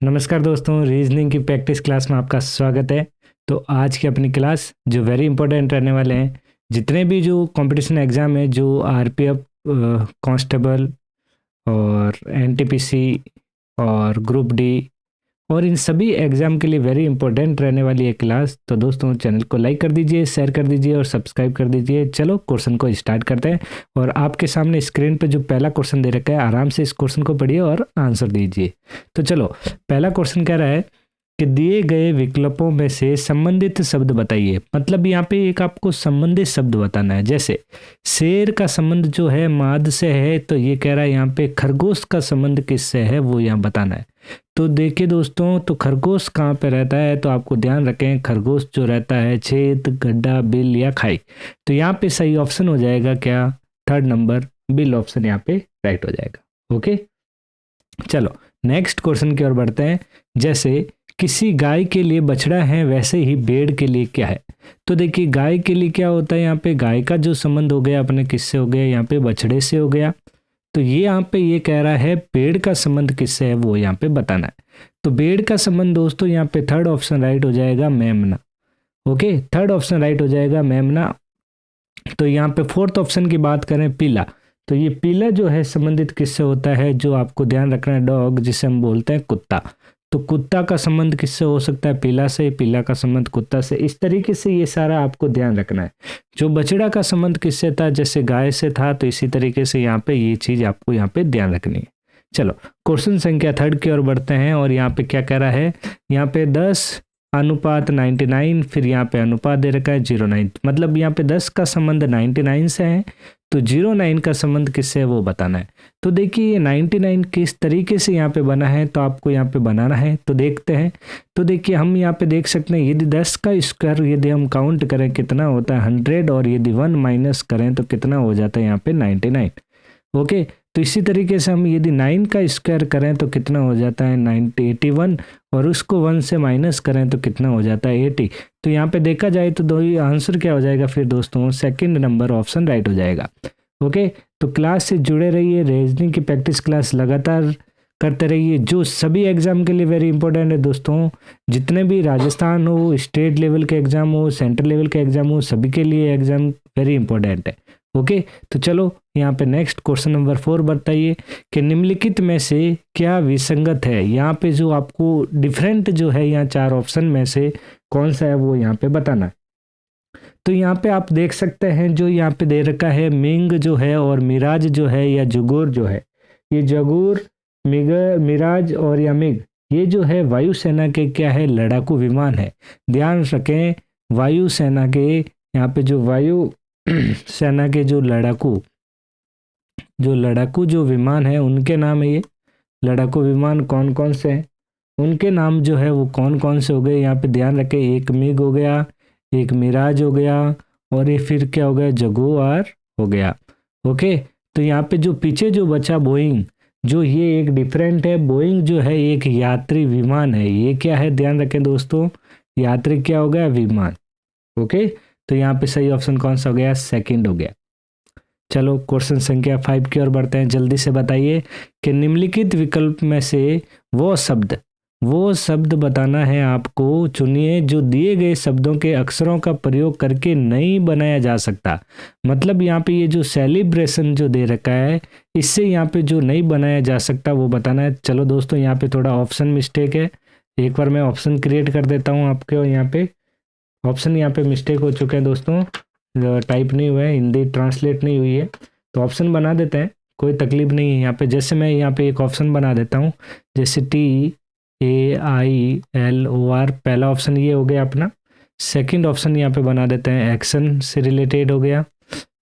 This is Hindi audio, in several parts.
नमस्कार दोस्तों, रीजनिंग की प्रैक्टिस क्लास में आपका स्वागत है। तो आज की अपनी क्लास जो वेरी इंपॉर्टेंट रहने वाले हैं, जितने भी जो कंपटीशन एग्ज़ाम है, जो आरपीएफ, कांस्टेबल और एनटीपीसी और ग्रुप डी और इन सभी एग्ज़ाम के लिए वेरी इंपॉर्टेंट रहने वाली है क्लास। तो दोस्तों, चैनल को लाइक कर दीजिए, शेयर कर दीजिए और सब्सक्राइब कर दीजिए। चलो क्वेश्चन को स्टार्ट करते हैं। और आपके सामने स्क्रीन पे जो पहला क्वेश्चन दे रखा है, आराम से इस क्वेश्चन को पढ़िए और आंसर दीजिए। तो चलो, पहला क्वेश्चन कह रहा है कि दिए गए विकल्पों में से संबंधित शब्द बताइए। मतलब यहाँ पे एक आपको संबंधित शब्द बताना है। जैसे शेर का संबंध जो है माद से है, तो ये कह रहा है यहाँ पे खरगोश का संबंध किससे है, वो यहाँ बताना है। तो देखिए दोस्तों, तो खरगोश कहाँ पे रहता है, तो आपको ध्यान रखें, खरगोश जो रहता है छेद, गड्ढा, बिल या खाई। तो यहाँ पे सही ऑप्शन हो जाएगा क्या, थर्ड नंबर बिल ऑप्शन यहाँ पे राइट हो जाएगा। ओके, चलो नेक्स्ट क्वेश्चन की ओर बढ़ते हैं। जैसे किसी गाय के लिए बछड़ा है, वैसे ही भेड़ के लिए क्या है। तो देखिए गाय के लिए क्या होता है, यहाँ पे गाय का जो संबंध हो गया अपने किससे हो गया, यहाँ पे बछड़े से हो गया। तो ये यहाँ पे ये कह रहा है पेड़ का संबंध किससे है, वो यहाँ पे बताना है। तो पेड़ का संबंध दोस्तों यहाँ पे थर्ड ऑप्शन राइट हो जाएगा, मेमना। ओके, थर्ड ऑप्शन राइट हो जाएगा, मेमना। तो यहाँ पे फोर्थ ऑप्शन की बात करें, पीला। तो ये पीला जो है संबंधित किससे होता है, जो आपको ध्यान रखना है, डॉग, जिसे हम बोलते हैं कुत्ता। तो कुत्ता का संबंध किससे हो सकता है, पीला से। पीला का संबंध कुत्ता से। इस तरीके से ये सारा आपको ध्यान रखना है। जो बछड़ा का संबंध किससे था, जैसे गाय से था, तो इसी तरीके से यहाँ पे ये चीज आपको यहाँ पे ध्यान रखनी है। चलो क्वेश्चन संख्या थर्ड की ओर बढ़ते हैं। और यहाँ पे क्या कह रहा है, यहाँ पे 10:99, फिर यहाँ पे अनुपात दे रखा है 0:9। मतलब यहाँ पे 10 का संबंध 99 से है, तो 0:9 का संबंध किससे है वो बताना है। तो देखिए ये 99 किस तरीके से यहाँ पे बना है, तो आपको यहाँ पे बनाना है। तो देखते हैं। तो देखिए हम यहाँ पे देख सकते हैं, यदि 10 का स्क्वायर यदि हम काउंट करें कितना होता है 100, और यदि 1 माइनस करें तो कितना हो जाता है यहाँ पे 99। ओके, तो इसी तरीके से हम यदि 9 का स्क्वायर करें तो कितना हो जाता है 81, और उसको 1 से माइनस करें तो कितना हो जाता है 80। तो यहाँ पे देखा जाए तो दो ही आंसर क्या हो जाएगा फिर दोस्तों, सेकंड नंबर ऑप्शन राइट हो जाएगा। ओके, तो क्लास से जुड़े रहिए, रीजनिंग की प्रैक्टिस क्लास लगातार करते रहिए, जो सभी एग्जाम के लिए वेरी इंपॉर्टेंट है दोस्तों। जितने भी राजस्थान हो, स्टेट लेवल के एग्जाम हो, सेंट्रल लेवल के एग्जाम हो, सभी के लिए एग्जाम वेरी इंपॉर्टेंट है। ओके, तो चलो यहाँ पे नेक्स्ट क्वेश्चन नंबर 4 बताइए कि निम्नलिखित में से क्या विसंगत है। यहाँ पे जो आपको डिफरेंट जो है, यहाँ 4 ऑप्शन में से कौन सा है वो यहाँ पे बताना है। तो यहाँ पे आप देख सकते हैं, जो यहाँ पे दे रखा है मिंग जो है और मिराज जो है या जुगोर जो है, ये जगूर, मिराज और या मिग, ये जो है वायुसेना के क्या है, लड़ाकू विमान है। ध्यान रखें, वायुसेना के, यहाँ पे जो वायु सेना के जो लड़ाकू जो विमान है उनके नाम है ये। लड़ाकू विमान कौन कौन से हैं, उनके नाम जो है वो कौन कौन से हो गए, यहाँ पे ध्यान रखें। एक मिग हो गया, एक मिराज हो गया, और ये फिर क्या हो गया, जगुआर हो गया। ओके, तो यहाँ पे जो पीछे जो बचा बोइंग, जो ये एक डिफरेंट है। बोइंग जो है एक यात्री विमान है, ये क्या है ध्यान रखें दोस्तों, यात्री क्या हो गया, विमान। ओके, तो यहाँ पे सही ऑप्शन कौन सा हो गया, सेकंड हो गया। चलो क्वेश्चन संख्या 5 की ओर बढ़ते हैं। जल्दी से बताइए कि निम्नलिखित विकल्प में से वो शब्द बताना है आपको, चुनिए जो दिए गए शब्दों के अक्षरों का प्रयोग करके नहीं बनाया जा सकता। मतलब यहाँ पे ये जो सेलिब्रेशन जो दे रखा है, इससे यहाँ पे जो नहीं बनाया जा सकता वो बताना है। चलो दोस्तों, यहाँ पे थोड़ा ऑप्शन मिस्टेक है, एक बार मैं ऑप्शन क्रिएट कर देता हूँ आपके। और यहाँ पे ऑप्शन यहाँ पे मिस्टेक हो चुके हैं दोस्तों, टाइप नहीं हुआ है, हिंदी ट्रांसलेट नहीं हुई है, तो ऑप्शन बना देते हैं, कोई तकलीफ नहीं है यहाँ पे। जैसे मैं यहाँ पे एक ऑप्शन बना देता हूँ, जैसे TAILOR, पहला ऑप्शन ये हो गया अपना। सेकंड ऑप्शन यहाँ पे बना देते हैं एक्शन से रिलेटेड हो गया।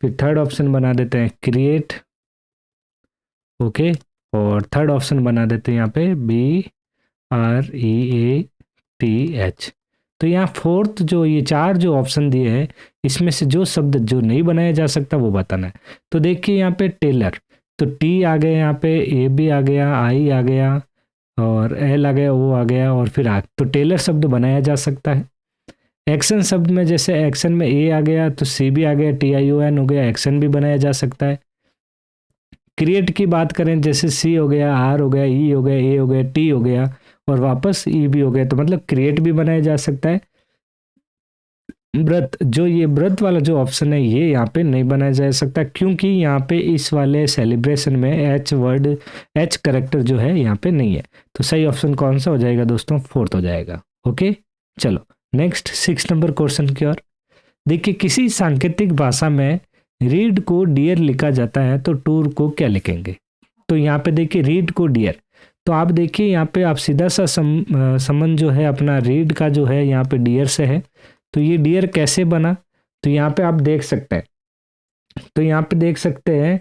फिर थर्ड ऑप्शन बना देते हैं क्रिएट। ओके, और थर्ड ऑप्शन बना देते हैं यहाँ पे BREATH। तो यहाँ फोर्थ जो ये 4 जो ऑप्शन दिए हैं, इसमें से जो शब्द जो नहीं बनाया जा सकता वो बताना है। तो देखिए यहाँ पे टेलर, तो टी आ गया, यहाँ पे ए भी आ गया, आई आ गया, और एल आ गया, ओ आ गया, और फिर आ, तो टेलर शब्द बनाया जा सकता है। एक्शन शब्द में जैसे एक्शन में ए आ गया, तो सी भी आ गया, TION हो गया, एक्शन भी बनाया जा सकता है। क्रिएट की बात करें, जैसे सी हो गया, आर हो गया, ई हो गया, ए हो गया, टी हो गया, और वापस ई भी हो गया, तो मतलब क्रिएट भी बनाया जा सकता है। व्रत, जो ये व्रत वाला जो ऑप्शन है ये यहाँ पे नहीं बनाया जा सकता, क्योंकि यहाँ पे इस वाले सेलिब्रेशन में एच करेक्टर जो है यहाँ पे नहीं है। तो सही ऑप्शन कौन सा हो जाएगा दोस्तों? फोर्थ हो जाएगा। ओके, चलो नेक्स्ट 6 नंबर क्वेश्चन की ओर। देखिए, किसी सांकेतिक भाषा में रीड को डियर लिखा जाता है तो टूर को क्या लिखेंगे? तो यहाँ पे देखिए रीड को डियर, तो आप देखिए यहाँ पे आप सीधा सा संबंध जो है अपना रीड का जो है यहाँ पे डियर से है। तो ये डियर कैसे बना? तो यहाँ पे आप देख सकते हैं, तो यहाँ पे देख सकते हैं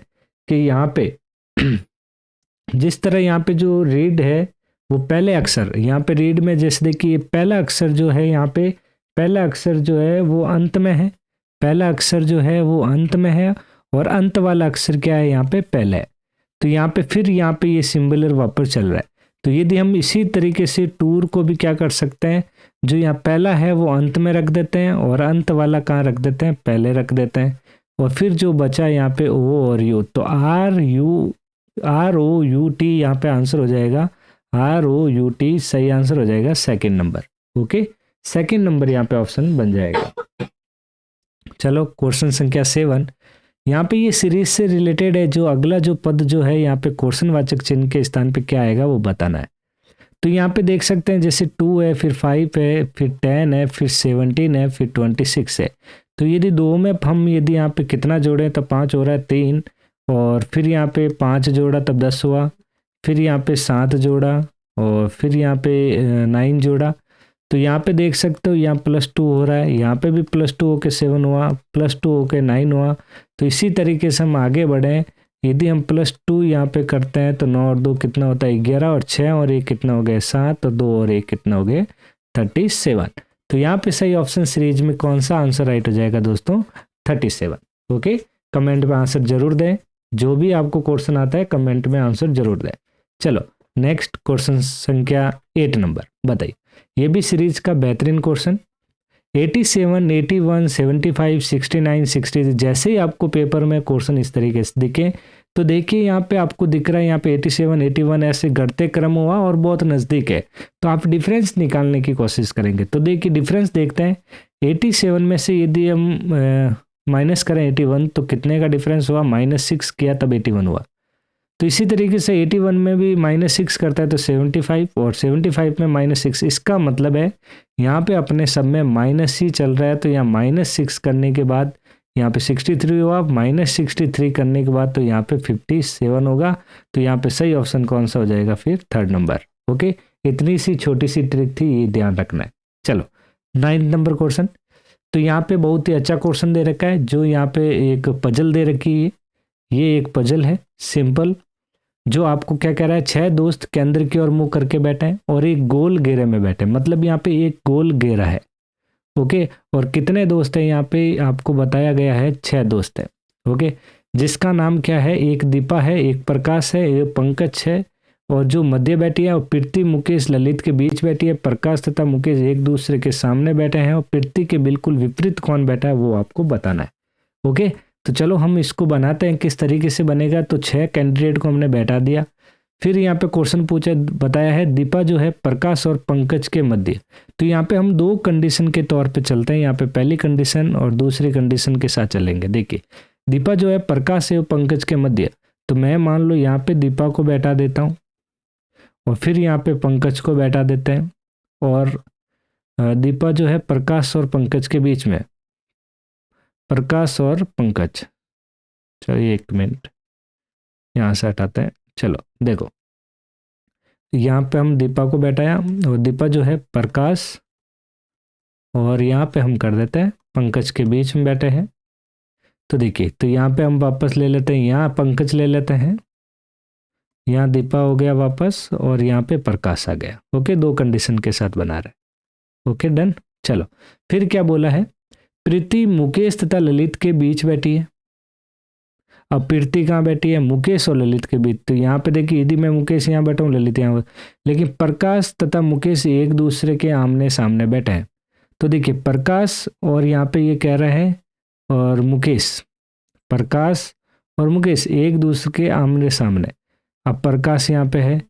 कि यहाँ पे जिस तरह यहाँ पे जो रीड है वो पहले अक्षर, यहाँ पे रीड में जैसे देखिए पहला अक्षर जो है यहाँ पे, पहला अक्षर जो है वो अंत में है, पहला अक्षर जो है वो अंत में है, और अंत वाला अक्षर क्या है यहाँ पे? पहला है। तो यहाँ पे फिर यहाँ पे ये सिंबलर वापस चल रहा है। तो यदि हम इसी तरीके से टूर को भी क्या कर सकते हैं, जो यहाँ पहला है वो अंत में रख देते हैं और अंत वाला कहाँ रख देते हैं? पहले रख देते हैं। और फिर जो बचा यहाँ पे ओ और यू, तो ROUT यहाँ पे आंसर हो जाएगा, ROUT सही आंसर हो जाएगा second number. Okay, second number यहाँ पे ऑप्शन बन जाएगा। चलो क्वेश्चन संख्या 7, यहाँ पे ये सीरीज से रिलेटेड है। जो अगला जो पद जो है यहाँ पे क्वेश्चन वाचक चिन्ह के स्थान पे क्या आएगा वो बताना है। तो यहाँ पे देख सकते हैं जैसे 2 है, फिर 5 है, फिर 10 है, फिर 17 है, फिर 26 है। तो यदि दो में हम यदि यहाँ पे कितना जोड़ें तो 5 हो रहा है 3, और फिर यहाँ पे 5 जोड़ा तब 10 हुआ, फिर यहाँ पे 7 जोड़ा, और फिर यहाँ पे 9 जोड़ा। तो यहाँ पे देख सकते हो यहाँ +2 हो रहा है, यहाँ पे भी +2 होके 7 हुआ, +2 होके 9 हुआ। तो इसी तरीके से हम आगे बढ़े, यदि हम +2 यहाँ पे करते हैं तो 9 और 2 कितना होता है? 11, और 6 और 1 कितना हो गया? 7, और 2 और 1 कितना हो गया? 37। तो यहाँ पे सही ऑप्शन सीरीज में कौन सा आंसर राइट हो जाएगा दोस्तों? 37। ओके, कमेंट में आंसर जरूर दें, जो भी आपको क्वेश्चन आता है कमेंट में आंसर जरूर दें। चलो नेक्स्ट क्वेश्चन संख्या 8 नंबर बताइए। ये भी सीरीज का बेहतरीन क्वेश्चन। 87, 81, 75, 69, 60, जैसे ही आपको पेपर में क्वेश्चन इस तरीके से दिखे तो देखिए यहाँ पे आपको दिख रहा है यहाँ पे 87, 81 ऐसे घटते क्रम हुआ और बहुत नज़दीक है, तो आप डिफरेंस निकालने की कोशिश करेंगे। तो देखिए डिफरेंस देखते हैं, 87 में से यदि हम माइनस करें 81 तो कितने का डिफरेंस हुआ? -6 किया तब 81 हुआ। तो इसी तरीके से 81 में भी -6 करता है तो 75, और 75 में -6, इसका मतलब है यहाँ पे अपने सब में माइनस ही चल रहा है। तो यहाँ -6 करने के बाद यहाँ पे 63 हुआ, -63 करने के बाद तो यहाँ पे 57 होगा। तो यहाँ पे सही ऑप्शन कौन सा हो जाएगा? फिर थर्ड नंबर। ओके, इतनी सी छोटी सी ट्रिक थी, ये ध्यान रखना है। चलो 9 नंबर क्वेश्चन। तो यहाँ पे बहुत ही अच्छा क्वेश्चन दे रखा है, जो यहाँ पे एक पजल दे रखी है। ये एक पजल है सिंपल, जो आपको क्या कह रहा है? 6 दोस्त केंद्र की ओर मुंह करके बैठे हैं और एक गोल घेरे में बैठे, मतलब यहाँ पे एक गोल घेरा है। ओके, और कितने दोस्त हैं यहाँ पे आपको बताया गया है? 6 दोस्त हैं। ओके, जिसका नाम क्या है? एक दीपा है, एक प्रकाश है, एक पंकज है, और जो मध्य बैठी है और प्रीति, मुकेश, ललित के बीच बैठी है। प्रकाश तथा मुकेश एक दूसरे के सामने बैठे हैं और प्रीति के बिल्कुल विपरीत कौन बैठा है वो आपको बताना है। ओके, तो चलो हम इसको बनाते हैं, किस तरीके से बनेगा। तो 6 कैंडिडेट को हमने बैठा दिया, फिर यहाँ पे क्वेश्चन पूछा, बताया है दीपा जो है प्रकाश और पंकज के मध्य। तो यहाँ पे हम 2 कंडीशन के तौर पे चलते हैं, यहाँ पे पहली कंडीशन और दूसरी कंडीशन के साथ चलेंगे। देखिए दीपा जो है प्रकाश और पंकज के मध्य, तो मैं मान लो यहाँ पे दीपा को बैठा देता हूँ और फिर यहाँ पे पंकज को बैठा देते हैं, और दीपा जो है प्रकाश और पंकज के बीच में, प्रकाश और पंकज। चलिए 1 मिनट यहाँ से हटाते हैं। चलो देखो, यहाँ पे हम दीपा को बैठाया और दीपा जो है प्रकाश, और यहाँ पे हम कर देते हैं पंकज के बीच में बैठे हैं। तो देखिए, तो यहाँ पे हम वापस ले लेते हैं, यहाँ पंकज ले लेते हैं, यहाँ दीपा हो गया वापस, और यहाँ पे प्रकाश आ गया। ओके, 2 कंडीशन के साथ बना रहे। Okay done. चलो फिर क्या बोला है? प्रीति मुकेश तथा ललित के बीच बैठी है। अब प्रीति कहाँ बैठी है? मुकेश और ललित के बीच। तो यहाँ पे देखिए, यदि मैं मुकेश यहाँ बैठा हूँ, ललित यहाँ, लेकिन प्रकाश तथा मुकेश एक दूसरे के आमने सामने बैठे हैं। तो देखिए प्रकाश और यहाँ पे ये कह रहे हैं, और मुकेश, प्रकाश और मुकेश एक दूसरे के आमने सामने। अब प्रकाश यहाँ पे है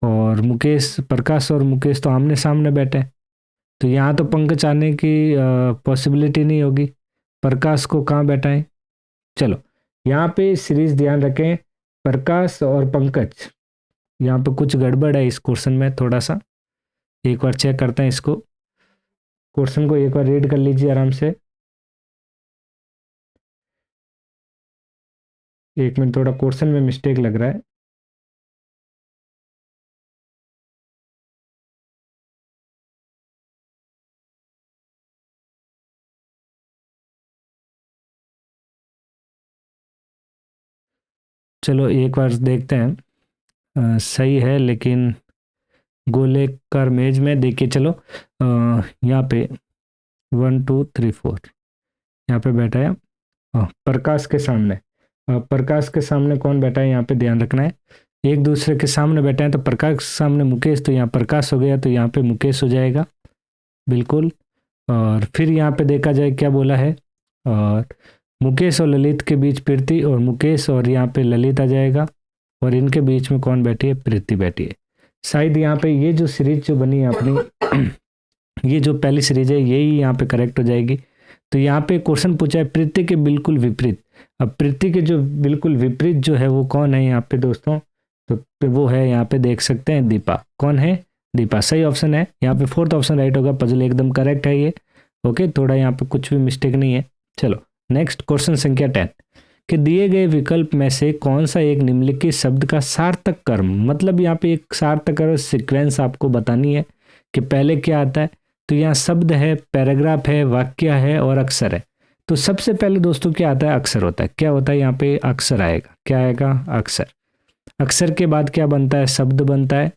और मुकेश, प्रकाश और मुकेश तो आमने सामने बैठे हैं, तो यहाँ तो पंकज आने की पॉसिबिलिटी नहीं होगी। प्रकाश को कहाँ बैठाएं? चलो यहाँ पे सीरीज ध्यान रखें, प्रकाश और पंकज, यहाँ पे कुछ गड़बड़ है इस क्वेश्चन में थोड़ा सा, एक बार चेक करते हैं इसको, क्वेश्चन को एक बार रीड कर लीजिए आराम से। एक मिनट, थोड़ा क्वेश्चन में मिस्टेक लग रहा है। चलो एक बार देखते हैं। सही है, लेकिन गोलेकार मेज में देखिए, चलो यहाँ पे 1 2 3 4 यहाँ पे बैठा है प्रकाश के सामने। प्रकाश के सामने कौन बैठा है यहाँ पे ध्यान रखना है, एक दूसरे के सामने बैठे हैं, तो प्रकाश के सामने मुकेश, तो यहाँ प्रकाश हो गया, तो यहाँ पे मुकेश हो जाएगा बिल्कुल। और फिर यहाँ पे देखा जाए क्या बोला है, और मुकेश और ललित के बीच प्रीति, और मुकेश और यहाँ पे ललित आ जाएगा, और इनके बीच में कौन बैठी है? प्रीति बैठी है। शायद यहाँ पे ये जो सीरीज जो बनी है अपनी ये जो पहली सीरीज है यही यहाँ पे करेक्ट हो जाएगी। तो यहाँ पे क्वेश्चन पूछा है प्रीति के बिल्कुल विपरीत। अब प्रीति के जो बिल्कुल विपरीत जो है वो कौन है यहाँ पे दोस्तों? तो वो है यहाँ पे देख सकते हैं दीपा। कौन है? दीपा। सही ऑप्शन है यहाँ पे, फोर्थ ऑप्शन राइट होगा, पजल एकदम करेक्ट है ये। ओके, थोड़ा यहाँ पे कुछ भी मिस्टेक नहीं है। चलो नेक्स्ट क्वेश्चन संख्या 10 कि दिए गए विकल्प में से कौन सा एक निम्नलिखित शब्द का सार्थक कर्म, मतलब यहाँ पे एक सार्थक कर्म सीक्वेंस आपको बतानी है कि पहले क्या आता है। तो यहाँ शब्द है, पैराग्राफ है, वाक्य है और अक्षर है। तो सबसे पहले दोस्तों क्या आता है? अक्षर होता है। क्या होता है यहाँ पे? अक्षर आएगा। क्या आएगा? अक्षर। अक्षर के बाद क्या बनता है? शब्द बनता है।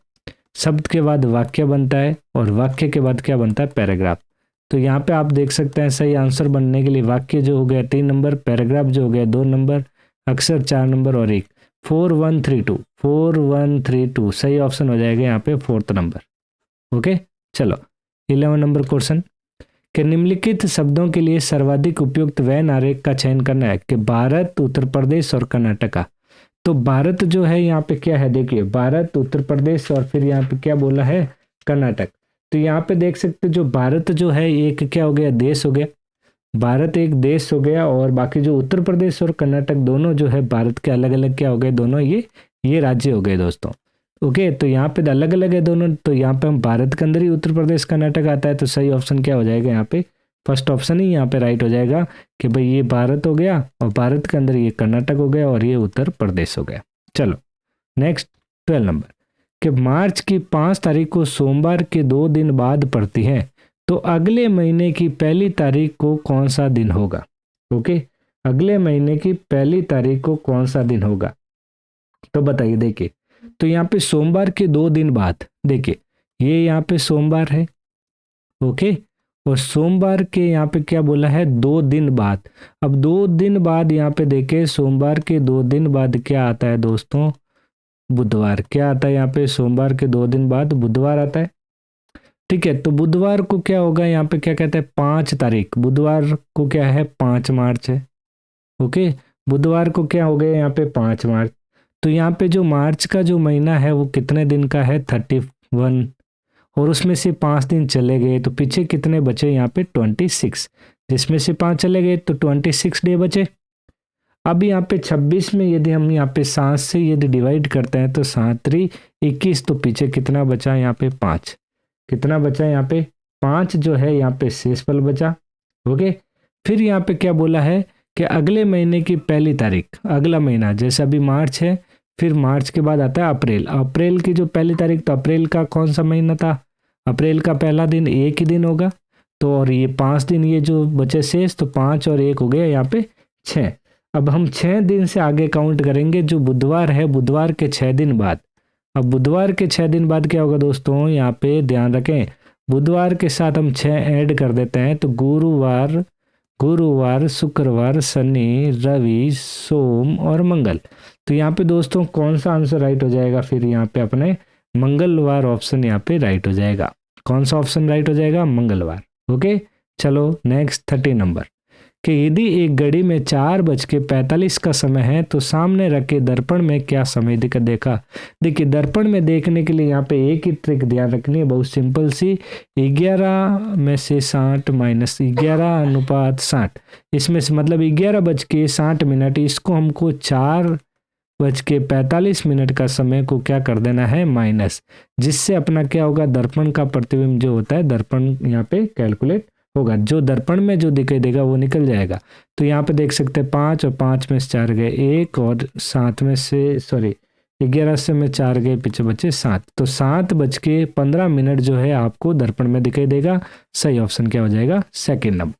शब्द के बाद वाक्य बनता है, और वाक्य के बाद क्या बनता है? पैराग्राफ। तो यहाँ पे आप देख सकते हैं सही आंसर बनने के लिए वाक्य जो हो गया 3 नंबर, पैराग्राफ जो हो गया 2 नंबर, अक्षर 4 नंबर और 1, 4 1 3 2, 4 1 3 2 सही ऑप्शन हो जाएगा यहाँ पे 4th नंबर। ओके, चलो 11 नंबर क्वेश्चन कि निम्नलिखित शब्दों के लिए सर्वाधिक उपयुक्त वैन आरेख का चयन करना है कि भारत, उत्तर प्रदेश और कर्नाटका। तो भारत जो है यहाँ पे क्या है? देखिए भारत, उत्तर प्रदेश और फिर यहाँ पे क्या बोला है? कर्नाटक। तो यहाँ पे देख सकते जो भारत जो है एक क्या हो गया? देश हो गया। भारत एक देश हो गया, और बाकी जो उत्तर प्रदेश और कर्नाटक दोनों जो है भारत के अलग अलग क्या हो गए? दोनों ये राज्य हो गए दोस्तों। ओके, तो यहाँ पे अलग अलग है दोनों, तो यहाँ पे हम भारत के अंदर ही उत्तर प्रदेश कर्नाटक आता है, तो सही ऑप्शन क्या हो जाएगा यहाँ पे? फर्स्ट ऑप्शन ही यहाँ पे राइट हो जाएगा कि भाई ये भारत हो गया, और भारत के अंदर ये कर्नाटक हो गया, और ये उत्तर प्रदेश हो गया। चलो नेक्स्ट 12 नंबर कि मार्च की 5 तारीख को सोमवार के 2 दिन बाद पड़ती है, तो अगले महीने की पहली तारीख को कौन सा दिन होगा? ओके, अगले महीने की पहली तारीख को कौन सा दिन होगा? तो बताइए। देखिए तो यहाँ पे सोमवार के 2 दिन बाद, देखिए ये यहाँ पे सोमवार है। ओके, और सोमवार के यहाँ पे क्या बोला है? 2 दिन बाद। अब 2 दिन बाद यहाँ पे देखे, सोमवार के 2 दिन बाद क्या आता है दोस्तों? बुधवार। क्या आता है यहाँ पे? सोमवार के 2 दिन बाद बुधवार आता है। ठीक है, तो बुधवार को क्या होगा? यहाँ पे क्या कहते हैं? 5 तारीख। बुधवार को क्या है? 5 मार्च है। ओके, बुधवार को क्या हो गया यहाँ पे? 5 मार्च। तो यहाँ पे जो मार्च का जो महीना है वो कितने दिन का है? 31, और उसमें से 5 दिन चले गए, तो पीछे कितने बचे यहाँ पे? 26, जिसमें से 5 चले गए तो 26 डे बचे। अब यहाँ पे 26 में यदि हम यहाँ पे 7 से यदि डिवाइड करते हैं तो 7 21, तो पीछे कितना बचा? यहाँ पे 5। कितना बचा यहाँ पे? 5 जो है यहाँ पे शेषफल बचा। ओके, फिर यहाँ पे क्या बोला है कि अगले महीने की पहली तारीख, अगला महीना जैसे अभी मार्च है, फिर मार्च के बाद आता है अप्रैल। अप्रैल की जो पहली तारीख, तो अप्रैल का कौन सा महीना था? अप्रैल का पहला दिन एक ही दिन होगा, तो और ये 5 दिन ये जो बचे शेष, तो 5 और 1 हो गया यहाँ पे 6। अब हम 6 दिन से आगे काउंट करेंगे, जो बुधवार है, बुधवार के 6 दिन बाद। अब बुधवार के 6 दिन बाद क्या होगा दोस्तों? यहाँ पे ध्यान रखें, बुधवार के साथ हम 6 ऐड कर देते हैं, तो गुरुवार, शुक्रवार, शनि, रवि, सोम और मंगल। तो यहाँ पे दोस्तों कौन सा आंसर राइट हो जाएगा? फिर यहाँ पे अपने मंगलवार ऑप्शन यहाँ पे राइट हो जाएगा। कौन सा ऑप्शन राइट हो जाएगा? मंगलवार। ओके, चलो नेक्स्ट 30 नंबर कि यदि एक घड़ी में 4:45 का समय है तो सामने रखे दर्पण में क्या समय देखा। देखिए दर्पण में देखने के लिए यहाँ पे एक ही ट्रिक ध्यान रखनी है, बहुत सिंपल सी। 11/60 माइनस 11:60, इसमें से मतलब 11:60, इसको हमको 4:45 का समय को क्या कर देना है, माइनस, जिससे अपना क्या होगा, दर्पण का प्रतिबिंब जो होता है दर्पण यहाँ पे कैलकुलेट होगा, जो दर्पण में जो दिखाई देगा वो निकल जाएगा। तो यहाँ पे देख सकते हैं 5 और 5 में से 4 गए 1 और 7 में से 11 से में 4 गए, पीछे बचे 7, तो 7:15 जो है आपको दर्पण में दिखाई देगा। सही ऑप्शन क्या हो जाएगा, सेकेंड नंबर।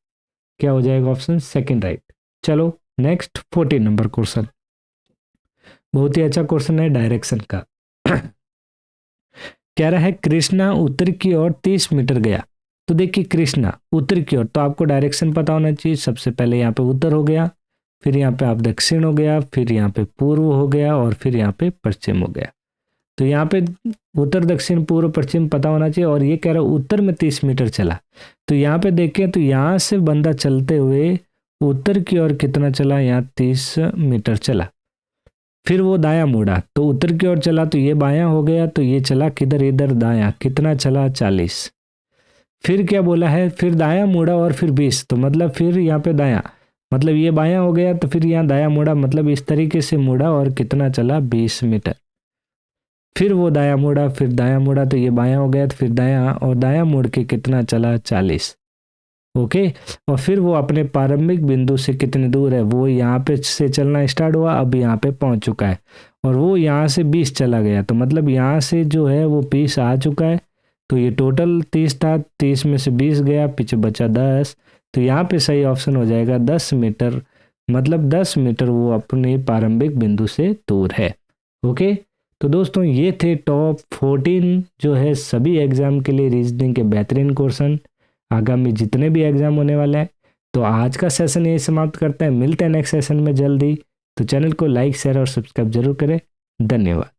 क्या हो जाएगा ऑप्शन सेकेंड, राइट। चलो नेक्स्ट 14 नंबर क्वेश्चन, बहुत ही अच्छा क्वेश्चन है डायरेक्शन का। कह रहा है कृष्णा उत्तर की ओर 30 मीटर गया। तो देखिए कृष्णा उत्तर की ओर, तो आपको डायरेक्शन पता होना चाहिए। सबसे पहले यहाँ पे उत्तर हो गया, फिर यहाँ पे आप दक्षिण हो गया, फिर यहाँ पे पूर्व हो गया, और फिर यहाँ पे पश्चिम हो गया। तो यहाँ पे उत्तर दक्षिण पूर्व पश्चिम पता होना चाहिए। और ये कह रहा है उत्तर में 30 मीटर चला। तो यहाँ पे देखें तो यहाँ से बंदा चलते हुए उत्तर की ओर कितना चला, यहाँ 30 मीटर चला। फिर वो दायां मुड़ा, तो उत्तर की ओर चला तो ये बायां हो गया, तो ये चला किधर, इधर दायां, कितना चला, 40। फिर क्या बोला है, फिर दायां मुड़ा और फिर 20, तो मतलब फिर यहाँ पे दायां, मतलब ये बायां हो गया, तो फिर यहाँ दायां मुड़ा, मतलब इस तरीके से मुड़ा और कितना चला, 20 मीटर। फिर वो दायां मुड़ा, फिर दायां मुड़ा, तो ये बायां हो गया, तो फिर दायां, और दायां मुड़ के कितना चला, 40। ओके। और फिर वो अपने प्रारंभिक बिंदु से कितनी दूर है, वो यहाँ पे से चलना स्टार्ट हुआ, अब यहाँ पे पहुंच चुका है, और वो यहाँ से 20 चला गया, तो मतलब यहाँ से जो है वो 20 आ चुका है। तो ये टोटल 30 था, 30 में से 20 गया, पीछे बचा 10, तो यहाँ पे सही ऑप्शन हो जाएगा 10 मीटर, मतलब 10 मीटर वो अपने प्रारंभिक बिंदु से दूर है। ओके। तो दोस्तों ये थे टॉप 14 जो है सभी एग्जाम के लिए रीजनिंग के बेहतरीन क्वेश्चन, आगामी जितने भी एग्जाम होने वाले हैं। तो आज का सेशन यही समाप्त करते हैं, मिलते हैं नेक्स्ट सेशन में जल्दी। तो चैनल को लाइक शेयर और सब्सक्राइब जरूर करें। धन्यवाद।